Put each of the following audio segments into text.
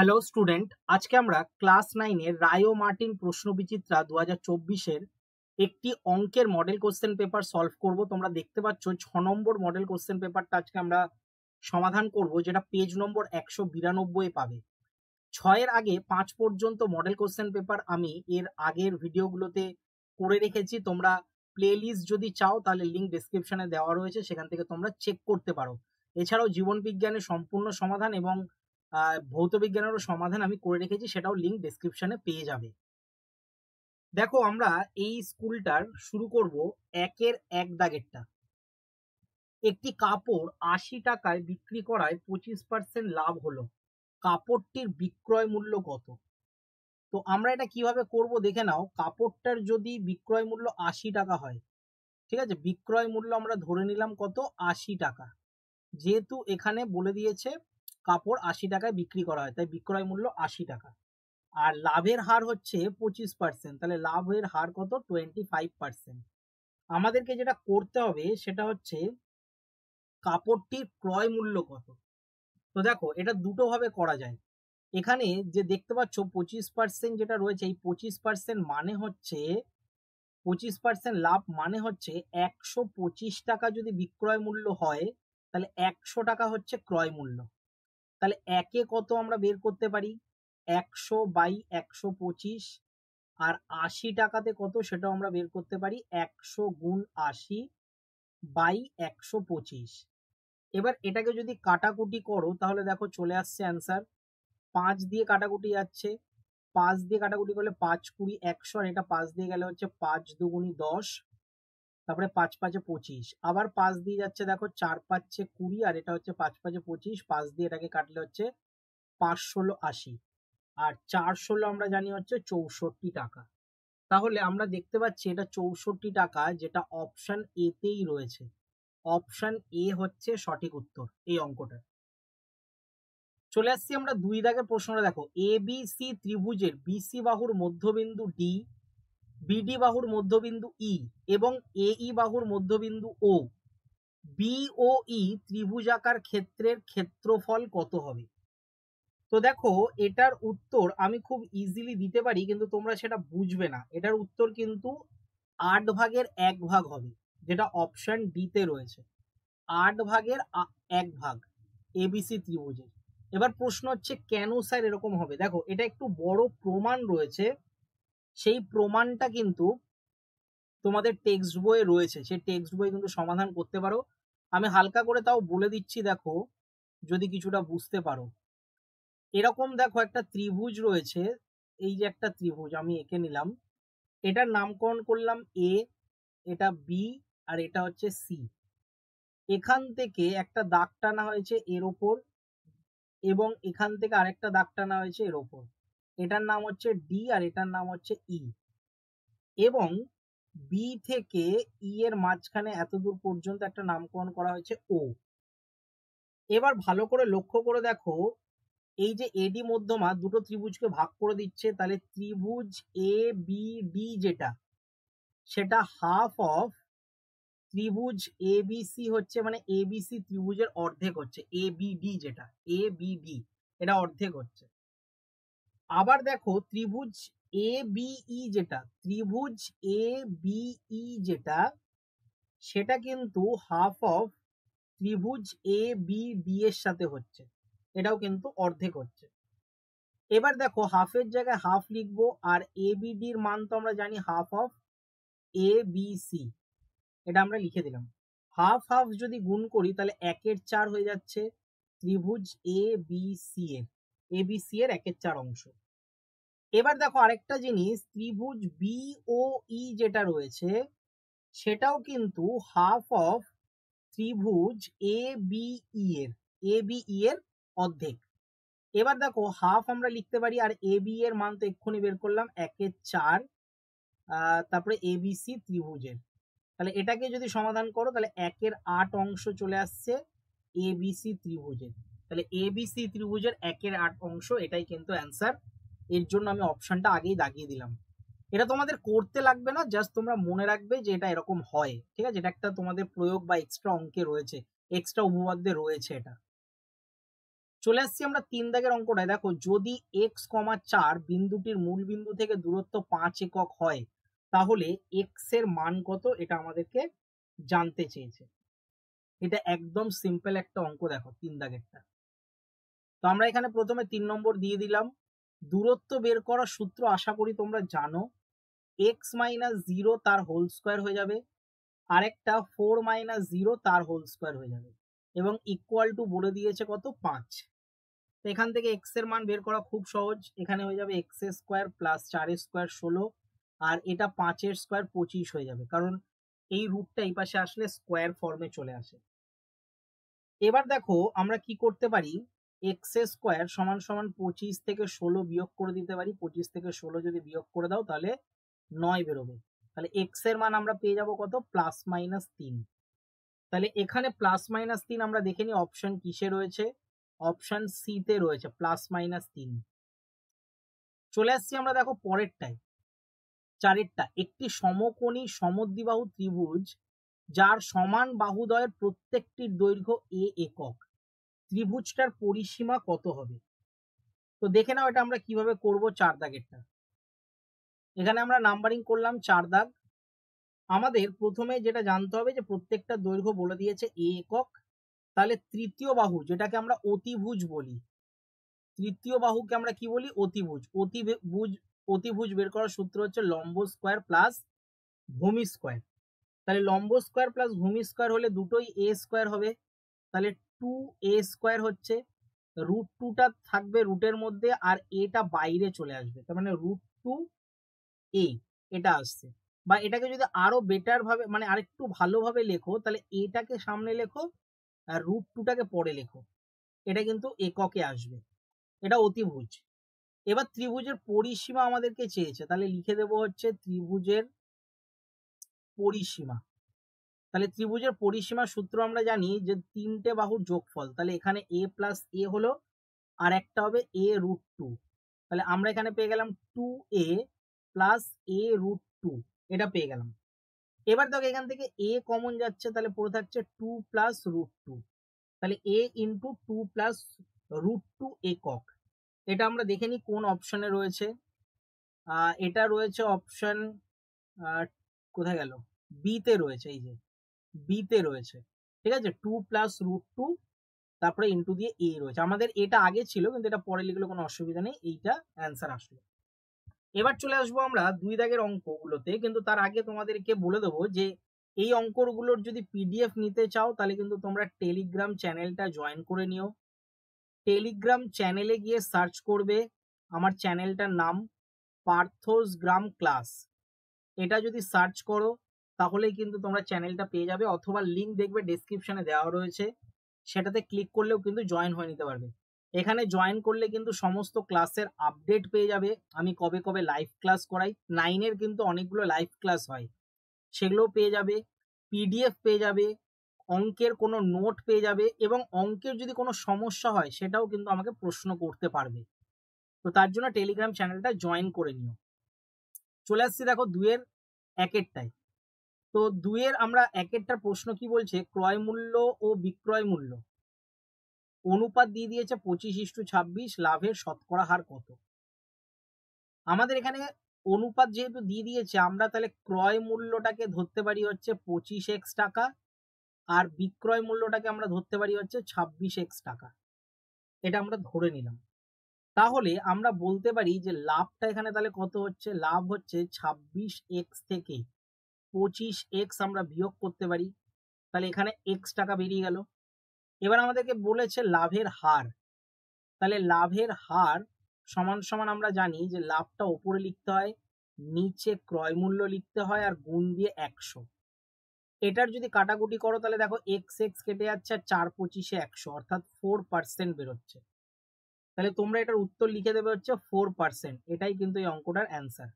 Hello student, আজকে আমরা class 9-এর Rayo Martin প্রশ্নবিচিত্রা 2024-এর একটি অঙ্কের মডেল কোশ্চেন পেপার সলভ করব। তোমরা দেখতে পাচ্ছ 6 নম্বর মডেল কোশ্চেন পেপারটা আজকে আমরা সমাধান করব, যেটা পেজ নম্বর 192 পাবে। 6-এর আগে 5 পর্যন্ত মডেল কোশ্চেন পেপার আমি এর আগের ভিডিওগুলোতে করে রেখেছি। তোমরা প্লেলিস্ট যদি চাও তাহলে লিঙ্ক ডেসক্রিপশনে দেওয়া রয়েছে, সেখান থেকে তোমরা চেক করতে পারো। এছাড়াও জীবন বিজ্ঞানের সম্পূর্ণ সমাধান এবং ভৌত বিজ্ঞানেরও সমাধান আমি করে রেখেছি, সেটাও লিঙ্ক ডেসক্রিপশনে পেয়ে যাবে। দেখো, আমরা এই স্কুলটার শুরু করব 1-এর 1 দাগেরটা। একটি কাপড় 80 টাকায় বিক্রি করায় 25% লাভ হলো, কাপড়টির বিক্রয় মূল্য কত? তো আমরা এটা কিভাবে করব দেখে নাও। কাপড়টার যদি বিক্রয় মূল্য 80 টাকা হয়, ঠিক আছে, বিক্রয় মূল্য আমরা ধরে নিলাম কত, 80 টাকা। যেহেতু এখানে বলে দিয়েছে কাপড় 80 টাকায় বিক্রি করা হয়, তাই বিক্রয় মূল্য 80 টাকা। আর লাভের হার হচ্ছে 25%, তাহলে লাভের হার কত, 25%। আমাদেরকে যেটা করতে হবে সেটা হচ্ছে কাপড়টির ক্রয় মূল্য কত। তো দেখো, এটা দুটো ভাবে করা যায়। এখানে যে দেখতে পাচ্ছ 25% যেটা রয়েছে, এই 25% মানে হচ্ছে 25% লাভ মানে হচ্ছে 125 টাকা যদি বিক্রয় মূল্য হয়, তাহলে 100 টাকা হচ্ছে ক্রয় মূল্য। তাহলে একে কত আমরা বের করতে পারি, 100 বাই 125। আর 80 টাকাতে কত সেটাও আমরা বের করতে পারি, 100 গুণ 80 বাই 125। এবার এটাকে যদি কাটাকুটি করো তাহলে দেখো চলে আসছে অ্যান্সার। 5 দিয়ে কাটাকুটি যাচ্ছে, 5 দিয়ে কাটাকুটি করলে 5 20 100, আর এটা 5 দিয়ে গেলে হচ্ছে 5 দুগুণি 10, তারপরে 5 5 25, আবার 5 দিয়ে যাচ্ছে, দেখো 4 5 20, আর এটা হচ্ছে 5 5 25, 5 দিয়ে এটাকে কাটলে হচ্ছে 5 16 80, আর 4 16 আমরা জানি হচ্ছে 64 টাকা। তাহলে আমরা দেখতে পাচ্ছি এটা 64 টাকা, যেটা অপশন এ তেই রয়েছে। অপশন এ হচ্ছে সঠিক উত্তর এই অঙ্কটা। চলে আসছি আমরা 2 দাগের প্রশ্নটা। দেখো, এ বি সি ত্রিভুজের বিসি বাহুর মধ্যবিন্দু ডি, বিডি বাহুর মধ্যবিন্দু ই এবং এই বাহুর মধ্যবিন্দু ও, বি ও ই ত্রিভুজাকার ক্ষেত্রের ক্ষেত্রফল কত হবে? তো দেখো, এটার উত্তর আমি খুব ইজিলি দিতে পারি, কিন্তু তোমরা সেটা বুঝবে না। এটার উত্তর কিন্তু 8 ভাগের 1 ভাগ হবে, যেটা অপশন ডি তে রয়েছে। 8 ভাগের 1 ভাগ এবিসি ত্রিভুজের। এবার প্রশ্ন হচ্ছে কেন স্যার এরকম হবে। দেখো, এটা একটু বড় প্রমাণ রয়েছে, সেই প্রমাণটা কিন্তু তোমাদের টেক্সট বইয়ে রয়েছে, সেই টেক্সট বই কিন্তু সমাধান করতে পারো। আমি হালকা করে তাও বলে দিচ্ছি, দেখো যদি কিছুটা বুঝতে পারো। এরকম দেখো একটা ত্রিভুজ রয়েছে, এই যে একটা ত্রিভুজ আমি এঁকে নিলাম, এটার নামকরণ করলাম এ, এটা বি, আর এটা হচ্ছে সি। এখান থেকে একটা দাগ টানা হয়েছে এর ওপর, এবং এখান থেকে আরেকটা দাগ টানা হয়েছে এর ওপর। এটার নাম হচ্ছে ডি, আর এটার নাম হচ্ছে ই। এবং বি থেকে ই এর মাঝখানে এত দূর পর্যন্ত একটা নামকরণ করা হয়েছে ও। এবার ভালো করে লক্ষ্য করে দেখো, এই যে এডি মধ্যমা দুটো ত্রিভুজকে ভাগ করে দিচ্ছে, তাহলে ত্রিভুজ এ বি ডি যেটা, সেটা হাফ অফ ত্রিভুজ এ বি সি হচ্ছে, মানে এ বি সি ত্রিভুজের অর্ধেক হচ্ছে এ বি ডি, যেটা এ বি ডি এটা অর্ধেক হচ্ছে। আবার দেখো ত্রিভুজ এ বি ই যেটা, ত্রিভুজ এ বি ই যেটা, সেটা কিন্তু হাফ অফ ত্রিভুজ এ বি ডি এর সাথে হচ্ছে, এটাও কিন্তু অর্ধেক হচ্ছে। এবার দেখো হাফের জায়গায় হাফ লিখবো, আর এ বি ডির মান তো আমরা জানি half of A B C, এটা আমরা লিখে দিলাম। হাফ হাফ যদি গুণ করি তাহলে 1/4 হয়ে যাচ্ছে ত্রিভুজ এ বি সি এর, এ বি সি এর 1/4 অংশ। এবার দেখো আরেকটা জিনিস, ত্রিভুজ বি ও ই যেটা রয়েছে, সেটাও কিন্তু হাফ অফ ত্রিভুজ এ বি ই এর, এ বি ই এর অর্ধেক। এবার দেখো হাফ আমরা লিখতে পারি, আর এ বি এর মান তো এক্ষুনি বের করলাম 1/4, তারপরে এ বি সি ত্রিভুজের। তাহলে এটাকে যদি সমাধান করো তাহলে 1/8 অংশ চলে আসছে এ বি সি ত্রিভুজের। তাহলে এ বি সি ত্রিভুজের 1/8 অংশ, এটাই কিন্তু অ্যান্সার। এর জন্য আমি অপশনটা আগেই দাগিয়ে দিলাম। এটা তোমাদের করতে লাগবে না, জাস্ট তোমরা মনে রাখবে যে এটা এরকম হয়, ঠিক আছে। এটা একটা তোমাদের প্রয়োগ বা এক্সট্রা অঙ্কে রয়েছে, এক্সট্রা উপপাদ্যে রয়েছে এটা। চলে আসছি আমরা 3 দাগের অঙ্কটায়। দেখো, যদি x, 4 বিন্দুটির মূল বিন্দু থেকে দূরত্ব 5 একক হয় তাহলে x এর মান কত, এটা আমাদেরকে জানতে চেয়েছে। এটা একদম সিম্পল একটা অঙ্ক। দেখো 3 দাগেরটা। তো আমরা এখানে প্রথমে 3 নম্বর দিয়ে দিলাম। দূরত্ব বের করার সূত্র আশা করি তোমরা জানো। x - 0 তার হোল স্কয়ার হয়ে যাবে, আরেকটা 4 - 0 তার হোল স্কয়ার হয়ে যাবে, এবং ইকুয়াল টু বলে দিয়েছে কত, 5। তো এখান থেকে x এর মান বের করা খুব সহজ। এখানে হয়ে যাবে x স্কয়ার প্লাস 4 স্কয়ার 16, আর এটা 5 এর স্কয়ার 25 হয়ে যাবে, কারণ এই রুটটা এই পাশে আসলে স্কয়ার ফর্মে চলে আসে। এবার দেখো আমরা কি করতে পারি, x স্কয়ার সমান সমান 25 থেকে 16 বিয়োগ করে দিতে পারি। 25 থেকে 16 যদি বিয়োগ করে দাও তাহলে 9 বেরোবে। তাহলে x এর মান আমরা পেয়ে যাব কত, প্লাস মাইনাস 3। তাহলে এখানে প্লাস মাইনাস 3 আমরা দেখে নিই অপশন কিসে রয়েছে। অপশন সি তে রয়েছে প্লাস মাইনাস 3। চলে আসছি আমরা দেখো পরেরটায়, 4এরটা। একটি সমকোণী সমদ্বিবাহু ত্রিভুজ যার সমান বাহুদ্বয়ের প্রত্যেকটির দৈর্ঘ্য a একক, ত্রিভুজটার পরিসীমা কত হবে? তো দেখে নাও এটা আমরা কিভাবে করব। 4 দাগেরটা এখানে আমরা নাম্বারিং করলাম 4 দাগ। আমাদের প্রথমে যেটা জানতে হবে যে প্রত্যেকটা দৈর্ঘ্য বলে দিয়েছে a একক। তাহলে তৃতীয় বাহু, যেটাকে আমরা অতিভুজ বলি, তৃতীয় বাহুকে আমরা কি বলি, অতিভুজ। অতিভুজ বের করার সূত্র হচ্ছে লম্ব স্কয়ার প্লাস ভূমি স্কয়ার। তাহলে লম্ব স্কয়ার প্লাস ভূমি স্কয়ার হলে দুটোই a স্কয়ার হবে। তাহলে 2a স্কয়ার হচ্ছে, √2টা থাকবে রুটের মধ্যে, আর এটা বাইরে চলে আসবে, তার মানে √2a এটা আসছে। বা এটাকে যদি আরো বেটার ভাবে, মানে আরেকটু ভালোভাবে লেখো, তাহলে এটাকে সামনে লেখো আর √2টাকে পরে লেখো, এটা কিন্তু এককে আসবে। এটা অতিভুজ। এবার ত্রিভুজের পরিসীমা আমাদেরকে চেয়েছে, তাহলে লিখে দেবো হচ্ছে ত্রিভুজের পরিসীমা। তাহলে ত্রিভুজের পরিসীমা সূত্র আমরা জানি যে 3টে বাহুর যোগফল। তাহলে এখানে a প্লাস a হলো, আর একটা হবে a√2। তাহলে আমরা এখানে পেয়ে গেলাম 2a প্লাস a√2, এটা পেয়ে গেলাম। এবার দেখো এখান থেকে a কমন যাচ্ছে, তাহলে পড়ে থাকছে 2 প্লাস √2। তাহলে a ইন্টু 2 প্লাস √2 একক। এটা আমরা দেখে নিই কোন অপশনে রয়েছে। এটা রয়েছে অপশন, কোথায় গেল, বি তে রয়েছে। এই যে বি তে রয়েছে, ঠিক আছে। 2 প্লাস √2 তারপরে ইন্টু দিয়ে a রয়েছে। আমাদের এটা আগে ছিল, কিন্তু এটা পরে লিখলে কোনো অসুবিধা নেই, এইটা অ্যান্সার আসলো। এবার চলে আসবো আমরা 2 দাগের অঙ্কগুলোতে, কিন্তু তার আগে তোমাদেরকে বলে দেবো যে এই অঙ্কগুলোর যদি পিডিএফ নিতে চাও তাহলে কিন্তু তোমরা টেলিগ্রাম চ্যানেলটা জয়েন করে নিও। টেলিগ্রাম চ্যানেলে গিয়ে সার্চ করবে আমার চ্যানেলটার নাম পার্থস গ্রাম ক্লাস। এটা যদি সার্চ করো তাহলে কিন্তু তোমরা চ্যানেলটা পেয়ে যাবে, অথবা লিঙ্ক দেখবে ডেসক্রিপশনে দেওয়া রয়েছে, সেটাতে ক্লিক করলেও কিন্তু জয়েন হয়ে নিতে পারবে। এখানে জয়েন করলে কিন্তু সমস্ত ক্লাসের আপডেট পেয়ে যাবে। আমি কবে কবে লাইভ ক্লাস করাই, 9-এর কিন্তু অনেকগুলো লাইভ ক্লাস হয়, সেগুলোও পেয়ে যাবে। পিডিএফ পেয়ে যাবে, অঙ্কের কোনো নোট পেয়ে যাবে, এবং অঙ্কের যদি কোনো সমস্যা হয় সেটাও কিন্তু আমাকে প্রশ্ন করতে পারবে। তো তার জন্য টেলিগ্রাম চ্যানেলটা জয়েন করে নিও। চলে আসছি দেখো 2-এর 1-এরটায়। তো 2-এর আমরা 1-এরটার প্রশ্ন কি বলছে, ক্রয় মূল্য ও বিক্রয় মূল্য অনুপাত দিয়ে দিয়েছে 25:26, লাভের শতকরা হার কত? আমাদের এখানে অনুপাত যেহেতু দিয়ে দিয়েছে, আমরা তাহলে ক্রয় মূল্যটাকে ধরতে পারি হচ্ছে 25x টাকা, আর বিক্রয় মূল্যটাকে আমরা ধরতে পারি হচ্ছে 26x টাকা। এটা আমরা ধরে নিলাম। তাহলে আমরা বলতে পারি যে লাভটা এখানে তাহলে কত হচ্ছে, লাভ হচ্ছে 26x থেকে 25x আমরা বিয়োগ করতে পারি, তাহলে এখানে x টাকা বেরিয়ে গেল। এবার আমাদেরকে বলেছে লাভের হার, তাহলে লাভের হার সমান সমান আমরা জানি যে লাভটা ওপরে লিখতে হয়, নিচে ক্রয় মূল্য লিখতে হয়, আর গুণ দিয়ে 100। এটার যদি কাটাকুটি করো তাহলে দেখো এক্স এক্স কেটে যাচ্ছে, আর 4×25 100, অর্থাৎ 4% বেরোচ্ছে। তাহলে তোমরা এটার উত্তর লিখে দেবে হচ্ছে 4%। এটাই কিন্তু এই অঙ্কটার অ্যান্সার।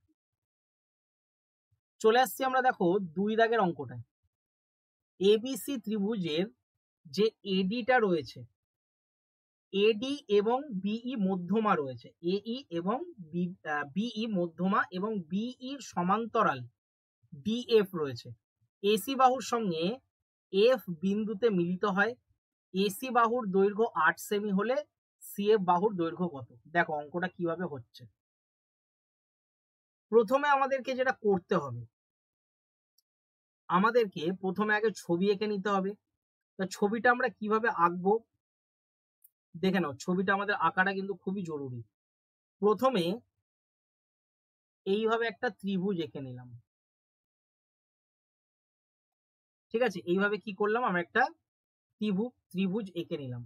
চলে আসছি আমরা দেখো 2 দাগের অঙ্কটায়। এবিসি ত্রিভুজের যে এডিটা রয়েছে, এডি এবং বিই মধ্যমা রয়েছে, এই এবং বিই মধ্যমা, এবং বিইর সমান্তরাল ডিএফ রয়েছে। এসি বাহুর সঙ্গে এফ বিন্দুতে মিলিত হয়। এসি বাহুর দৈর্ঘ্য 8 সেমি হলে সিএফ বাহুর দৈর্ঘ্য কত। দেখো অঙ্কটা কিভাবে হচ্ছে। প্রথমে আমাদেরকে যেটা করতে হবে, আমাদেরকে প্রথমে আগে ছবি এঁকে নিতে হবে। তা ছবিটা আমরা কিভাবে আঁকবো দেখে নাও। ছবিটা আমাদের আঁকাটা কিন্তু খুবই জরুরি। প্রথমে এইভাবে একটা ত্রিভুজ এঁকে নিলাম, ঠিক আছে। এইভাবে কি করলাম, আমরা একটা ত্রিভুজ এঁকে নিলাম।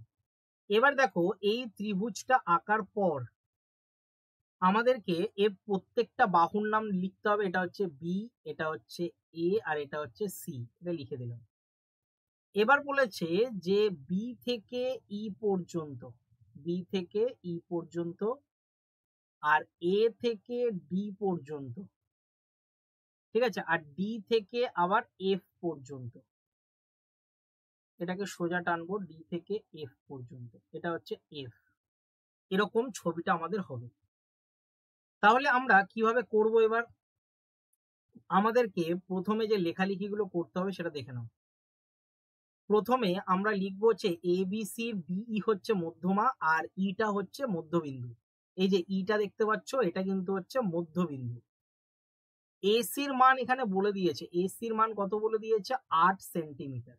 এবার দেখো এই ত্রিভুজটা আঁকার পর আমাদেরকে এর প্রত্যেকটা বাহুর নাম লিখতে হবে। এটা হচ্ছে বি, এটা হচ্ছে এ, আর এটা হচ্ছে সি। এটা লিখে দিলাম। এবার বলেছে যে বি থেকে ই পর্যন্ত, বি থেকে ই পর্যন্ত, আর এ থেকে ডি পর্যন্ত, ঠিক আছে, আর ডি থেকে আবার এফ পর্যন্ত। এটাকে সোজা টানবো, ডি থেকে এফ পর্যন্ত, এটা হচ্ছে এফ। এরকম ছবিটা আমাদের হবে। তাহলে আমরা কিভাবে করব এবার, আমাদেরকে প্রথমে যে লেখালেখিগুলো করতে হবে সেটা দেখে নাও। প্রথমে আমরা লিখবো হচ্ছে এ বি সি, ডিই হচ্ছে মধ্যমা, আর ইটা হচ্ছে মধ্যবিন্দু। এই যে ইটা দেখতে পাচ্ছ, এটা কিন্তু হচ্ছে মধ্যবিন্দু। এসির মান এখানে বলে দিয়েছে, এসির মান কত বলে দিয়েছে, 8 সেন্টিমিটার।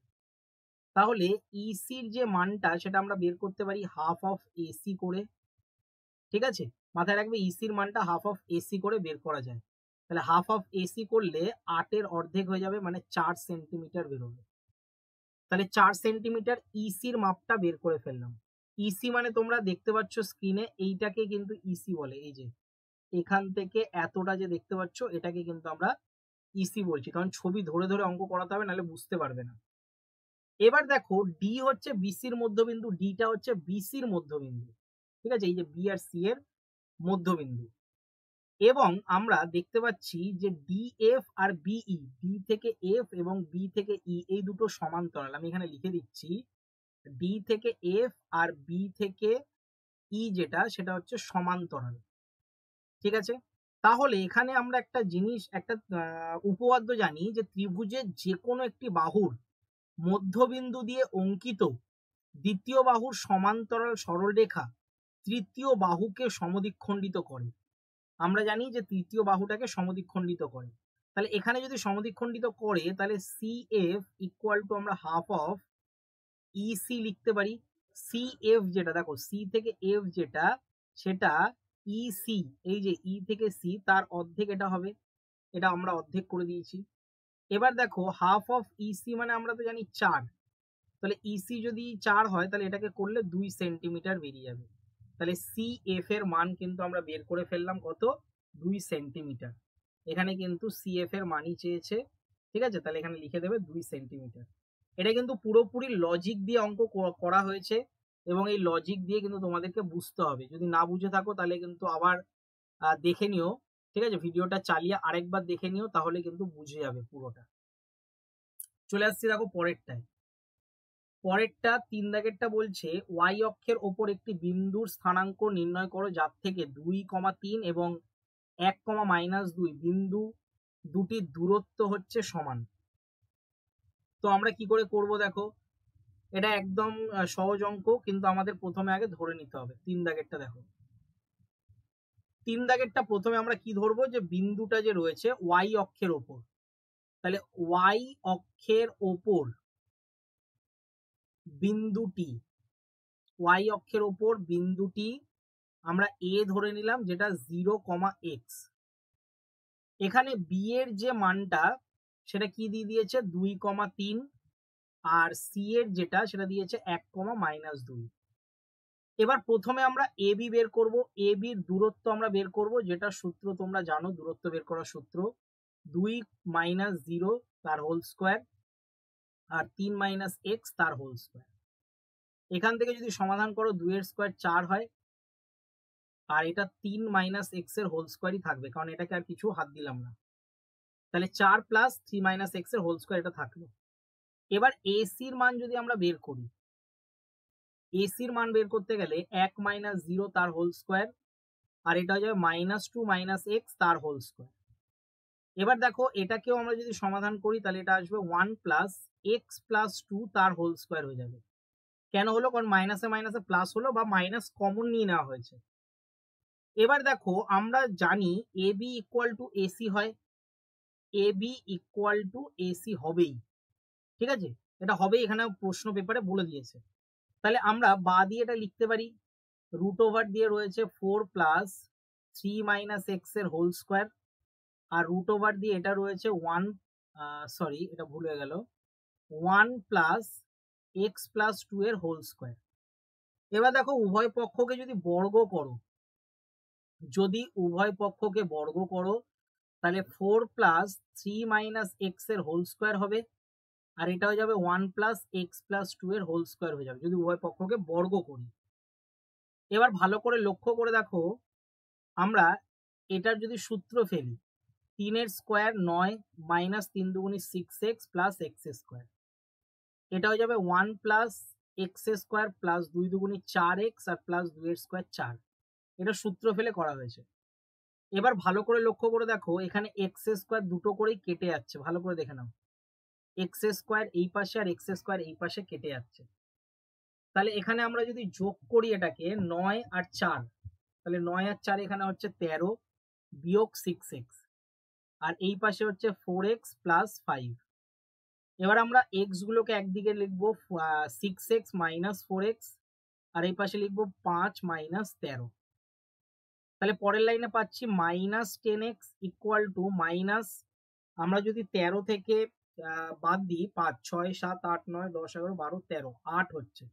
তাহলে ইসির যে মানটা সেটা আমরা বের করতে পারি হাফ অফ এসি করে, ঠিক আছে। মাথায় রাখবে ইসির মানটা হাফ অফ এসি করে বের করা যায়। তাহলে হাফ অফ এসি করলে 8-এর অর্ধেক হয়ে যাবে, মানে 4 সেন্টিমিটার বেরোবে। তাহলে 4 সেন্টিমিটার ইসির মাপটা বের করে ফেললাম। ইসি মানে তোমরা দেখতে পাচ্ছ স্ক্রিনে, এইটাকে কিন্তু ইসি বলে। এই যে এখান থেকে এতটা যে দেখতে পাচ্ছ, এটাকে কিন্তু আমরা ইসি বলছি, কারণ ছবি ধরে ধরে অঙ্ক করাতে হবে, নাহলে বুঝতে পারবে না। এবার দেখো ডি হচ্ছে বিসির মধ্যবিন্দু, ডিটা হচ্ছে বিসির মধ্যবিন্দু, ঠিক আছে। এই যে বি আর সি এর মধ্যবিন্দু। এবং আমরা দেখতে পাচ্ছি যে ডিএফ আর বিই, ডি থেকে এফ এবং বি থেকে ই, এই দুটো সমান্তরাল। আমি এখানে লিখে দিচ্ছি, ডি থেকে এফ আর বি থেকে ই যেটা, সেটা হচ্ছে সমান্তরাল, ঠিক আছে। তাহলে এখানে আমরা একটা জিনিস, একটা উপপাদ্য জানি, যে ত্রিভুজের যে কোনো একটি বাহুর মধ্যবিন্দু দিয়ে অঙ্কিত দ্বিতীয় বাহুর সমান্তরাল সরলরেখা তৃতীয় বাহুকে সমদ্বিখণ্ডিত করে। আমরা জানি যে তৃতীয় বাহুটাকে সমদ্বিখণ্ডিত করে। তাহলে এখানে যদি সমদ্বিখণ্ডিত করে, তাহলে সি এফ ইকুয়াল টু আমরা হাফ অফ ইসি লিখতে পারি। সি এফ যেটা, দেখো সি থেকে এফ যেটা, সেটা ইসি, এই যে ই থেকে সি তার অর্ধেক এটা হবে। এটা আমরা অর্ধেক করে দিয়েছি। এবার দেখো হাফ অফ ইসি মানে আমরা তো জানি 4। তাহলে ইসি যদি 4 হয়, তাহলে এটাকে করলে 2 সেন্টিমিটার বেরিয়ে যাবে। তাহলে সি এফ এর মান কিন্তু আমরা বের করে ফেললাম, কত, 2 সেন্টিমিটার। এখানে কিন্তু সি এফ এর মানই চেয়েছে, ঠিক আছে। তাহলে এখানে লিখে দেবে 2 সেন্টিমিটার। এটা কিন্তু পুরোপুরি লজিক দিয়ে অঙ্ক করা হয়েছে, এবং এই লজিক দিয়ে কিন্তু তোমাদেরকে বুঝতে হবে। যদি না বুঝে থাকো তাহলে কিন্তু আবার দেখে নিও, ঠিক আছে। ভিডিওটা চালিয়ে আরেকবার দেখে নিও, তাহলে কিন্তু বুঝে যাবে পুরোটা। চলে আসছি দেখো পরেরটায়। পরেরটা 3 দাগেরটা বলছে ওয়াই অক্ষের ওপর একটি বিন্দুর স্থানাঙ্ক নির্ণয় করো, যার থেকে 2,3 এবং 1,-2 বিন্দু দুটির দূরত্ব হচ্ছে সমান। তো আমরা কি করে করব দেখো, এটা একদম সহজ অঙ্ক, কিন্তু আমাদের প্রথমে আগে ধরে নিতে হবে। 3 দাগেরটা দেখো, 3 দাগেরটা প্রথমে আমরা কি ধরবো, যে বিন্দুটা যে রয়েছে ওয়াই অক্ষের ওপর। তাহলে ওয়াই অক্ষের ওপর বিন্দুটি, ওয়াই অক্ষের ওপর বিন্দুটি আমরা এ ধরে নিলাম, যেটা 0,x। এখানে বি এর যে মানটা সেটা কি দিয়ে দিয়েছে, 2,3, আর সি এর যেটা সেটা দিয়েছে 1,-2। এবার প্রথমে আমরা এ বি বের করব। এ বির দূরত্ব আমরা বের করব, যেটা সূত্র তোমরা জানো, দূরত্ব বের করার সূত্র 2 - 0 তার হোল স্কোয়ার, আর 3 - x তার হোল স্কোয়ার। এখান থেকে যদি সমাধান করো 2 এর স্কোয়ার 4 হয়, আর এটা 3 - x এর হোল স্কোয়ারই থাকবে, কারণ এটাকে আর কিছু হাত দিলাম না। তাহলে 4 + 3 - x এর হোল স্কোয়ার এটা থাকলো। এবার এসির মান যদি আমরা বের করি, এসির মান বের করতে গেলে 1 - 0 তার হোল স্কোয়ার, আর এটা হয়ে যাবে -2 - x তার হোল স্কোয়ার। এবার দেখো এটাকেও আমরা যদি সমাধান করি, তাহলে এটা আসবে 1 + x + 2 তার হোল স্কোয়ার হয়ে যাবে। কেন হলো? কারণ মাইনাসে মাইনাসে প্লাস হলো বা মাইনাস কমন নিয়ে নেওয়া হয়েছে। এবার দেখো আমরা জানি A B equal to AC হয়, A B equal to AC হবেই, ঠিক আছে, এটা হবেই, এখানে প্রশ্ন পেপারে বলে দিয়েছে। তাহলে আমরা বা দিয়ে এটা লিখতে পারি, রুট ওভার দিয়ে রয়েছে 4 প্লাস 3 মাইনাস এক্স এর হোল স্কোয়ার, আর রুট ওভার দিয়ে এটা রয়েছে 1, সরি এটা ভুল হয়ে গেল, 1 প্লাস এক্স প্লাস 2 এর হোল স্কোয়ার। এবার দেখো উভয় পক্ষকে যদি বর্গ করো, যদি উভয় পক্ষকে বর্গ করো তাহলে 4 প্লাস 3 মাইনাস এক্স এর হোল স্কোয়ার হবে, আর এটা হয়ে যাবে 1 প্লাস এক্স প্লাস 2 এর হোল স্কোয়ার হয়ে যাবে যদি উভয় পক্ষকে বর্গ করি। এবার ভালো করে লক্ষ্য করে দেখো, আমরা এটার যদি সূত্র ফেলি, 3 এর square 9 minus 3 দুগুণি 6x plus x square, এটা হয়ে যাবে 1 plus x square plus 2 দুগুণি 4x আর প্লাস 2 এর স্কোয়ার 4, এটা সূত্র ফেলে করা হয়েছে। এবার ভালো করে লক্ষ্য করে দেখো, এখানে এক্স স্কোয়ার দুটো করেই কেটে যাচ্ছে, ভালো করে দেখে নাও, এক্স স্কোয়ার এই পাশে আর এক্স স্কোয়ার এই পাশে কেটে যাচ্ছে। তাহলে এখানে আমরা যদি যোগ করি এটাকে 9 আর 4, তাহলে 9 আর 4 এখানে হচ্ছে 13 বিয়োগ 6x, আর এই পাশে হচ্ছে 4x প্লাস 5। এবার আমরা এক্স গুলোকে একদিকে লিখবো 6x মাইনাস 4x, আর এই পাশে লিখবো 5 মাইনাস 13। তাহলে পরের লাইনে পাচ্ছি minus 10x equal to minus, আমরা যদি 13 থেকে বাদ দিই 5 6 7 8 9 10 11 12 13 8 হচ্ছে,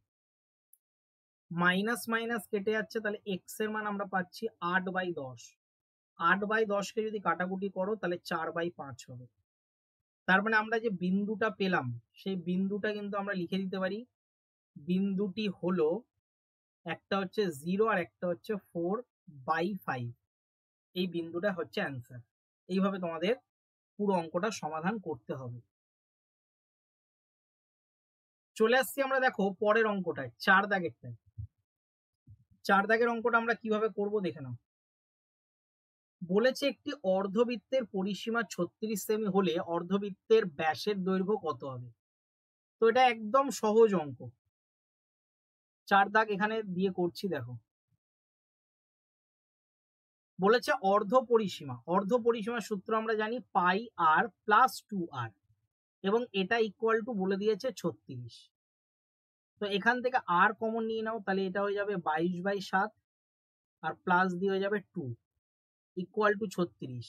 মাইনাস মাইনাস কেটে যাচ্ছে, তাহলে এক্স এর মান আমরা পাচ্ছি 8/10। 8/10 কে যদি কাটাকুটি করো তাহলে 4/5 হবে। তার মানে আমরা যে বিন্দুটা পেলাম সেই বিন্দুটা কিন্তু আমরা লিখে দিতে পারি, বিন্দুটি হলো একটা হচ্ছে 0 আর একটা হচ্ছে 4/5, এই বিন্দুটা হচ্ছে অ্যান্সার। এইভাবে তোমাদের পুরো অঙ্কটা সমাধান করতে হবে। চলে আসছি আমরা দেখো পরের অঙ্কটায়, 4 দাগেরটায়। 4 দাগের অঙ্কটা আমরা কিভাবে করব দেখে নাও। বলেছে একটি অর্ধবৃত্তের পরিসীমা 36 সেমি হলে অর্ধবৃত্তের ব্যাসের দৈর্ঘ্য কত হবে? তো এটা একদম সহজ অঙ্ক। 4 দাগ এখানে দিয়ে করছি দেখো। বলেছে অর্ধ পরিসীমা, অর্ধ পরিসীমার সূত্র আমরা জানি পাই আর প্লাস 2r, এবং এটা ইকুয়াল টু বলে দিয়েছে 36। তো এখান থেকে আর কমন নিয়ে নাও, তাহলে এটা হয়ে যাবে 22/7 আর প্লাস দিয়ে হয়ে যাবে 2 ইকুয়াল টু 36।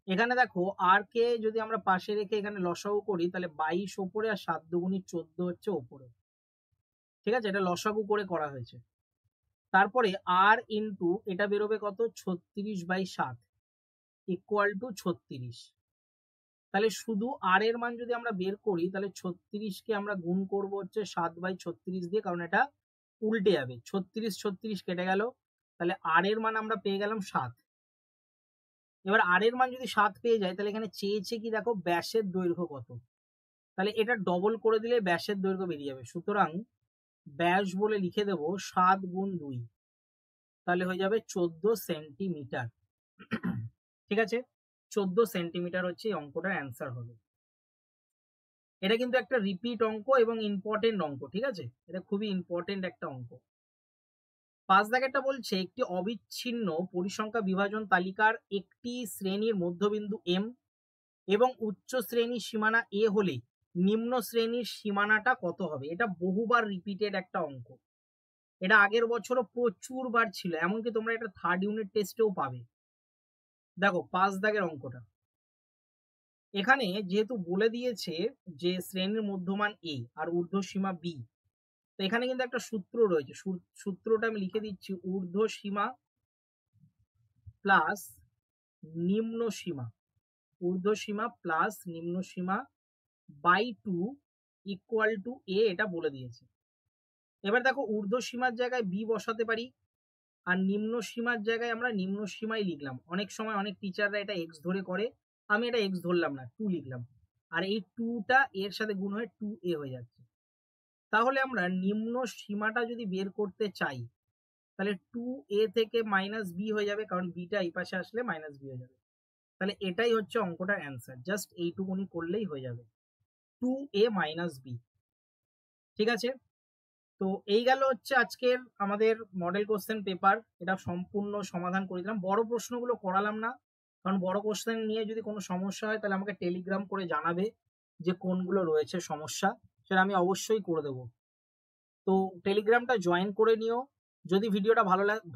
এখানে দেখো আর কে যদি আমরা পাশে রেখে এখানে লসাগু করি তাহলে 22 ওপরে আর 7 দুগুণি 14 হচ্ছে ওপরে, ঠিক আছে, এটা লসাগু করে করা হয়েছে। তারপরে আর ইন্টু এটা বেরোবে কত, 36/7 ইকুয়াল টু 36। তাহলে শুধু আর এর মান যদি আমরা বের করি তাহলে 36 কে আমরা গুণ করব হচ্ছে 7/36 দিয়ে, কারণ এটা উল্টে যাবে, 36 36 কেটে গেল, তাহলে আর এর মান আমরা পেয়ে গেলাম 7। এবার আর এর মান যদি 7 পেয়ে যায় তাহলে এখানে চেয়েছে কি দেখো ব্যাসের দৈর্ঘ্য কত, তাহলে এটা ডবল করে দিলে ব্যাসের দৈর্ঘ্য বেরিয়ে যাবে। সুতরাং ব্যাস বলে লিখে দেব 7 গুণ 2, তাহলে হয়ে যাবে 14 সেন্টিমিটার। ঠিক আছে, 14 সেন্টিমিটার হচ্ছে এই অঙ্কটার অ্যান্সার হবে। এটা কিন্তু একটা রিপিট অঙ্ক এবং ইম্পর্টেন্ট অঙ্ক, ঠিক আছে, এটা খুবই ইম্পর্টেন্ট একটা অঙ্ক। 5 দাগেরটা বলছে একটি অবিচ্ছিন্ন পরিসংখ্যা বিভাজন তালিকার একটি শ্রেণীর মধ্যবিন্দু এম এবং উচ্চ শ্রেণীর সীমানা এ হলে নিম্ন শ্রেণীর সীমানাটা কত হবে? এটা বহুবার রিপিটেড একটা অঙ্ক, এটা আগের বছরও প্রচুর বার ছিল, এমনকি তোমরা এটা 3rd ইউনিট টেস্টেও পাবে। দেখো 5 দাগের অঙ্কটা, এখানে যেহেতু বলে দিয়েছে যে শ্রেণীর মধ্যমান এ আর ঊর্ধ্বসীমা বি, তো এখানে কিন্তু একটা সূত্র রয়েছে, সূত্রটা আমি লিখে দিচ্ছি, ঊর্ধ্বসীমা প্লাস নিম্ন সীমা, ঊর্ধ্বসীমা প্লাস নিম্ন সীমা বাই 2 ইকুয়াল টু এ, এটা বলে দিয়েছে। এবার দেখো ঊর্ধ্বসীমার জায়গায় বি বসাতে পারি, আর নিম্ন সীমার জায়গায় আমরা নিম্ন সীমাই লিখলাম। অনেক সময় অনেক টিচাররা এটা এক্স ধরে করে, আমি এটা এক্স ধরলাম না, 2 লিখলাম, আর এই 2টা এর সাথে গুণ হয়ে 2a হয়ে যাচ্ছে। তাহলে আমরা নিম্ন সীমাটা যদি বের করতে চাই তাহলে 2a থেকে মাইনাস বি হয়ে যাবে, কারণ বিটা এই পাশে আসলে মাইনাস বি হয়ে যাবে। তাহলে এটাই হচ্ছে অঙ্কটার অ্যান্সার, জাস্ট এইটুকুনি করলেই হয়ে যাবে, 2a মাইনাস বি। ঠিক আছে, তো এই গেল হচ্ছে আজকের আমাদের মডেল কোশ্চেন পেপার। এটা সম্পূর্ণ সমাধান করে দিলাম, বড় প্রশ্নগুলো করালাম না, কারণ বড় কোশ্চেন নিয়ে যদি কোনো সমস্যা হয় তাহলে আমাকে টেলিগ্রাম করে জানাবে যে কোনগুলো রয়েছে সমস্যা, সেটা আমি অবশ্যই করে দেবো। তো টেলিগ্রামটা জয়েন করে নিও। যদি ভিডিওটা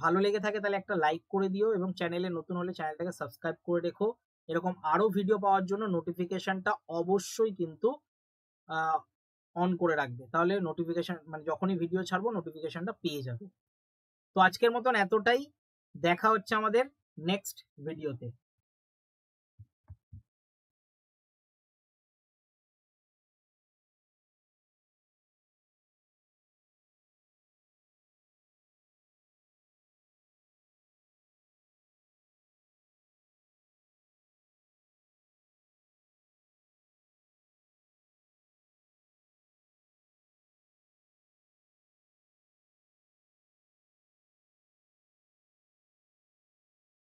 ভালো লেগে থাকে তাহলে একটা লাইক করে দিও, এবং চ্যানেলে নতুন হলে চ্যানেলটাকে সাবস্ক্রাইব করে রেখো। এরকম আরো ভিডিও পাওয়ার জন্য নোটিফিকেশনটা অবশ্যই কিন্তু অন করে রাখবে, তাহলে নোটিফিকেশন মানে যখনই ভিডিও ছাড়বো নোটিফিকেশনটা পেয়ে যাবে। তো আজকের মতন এতটাই, দেখা হচ্ছে আমাদের নেক্সট ভিডিওতে।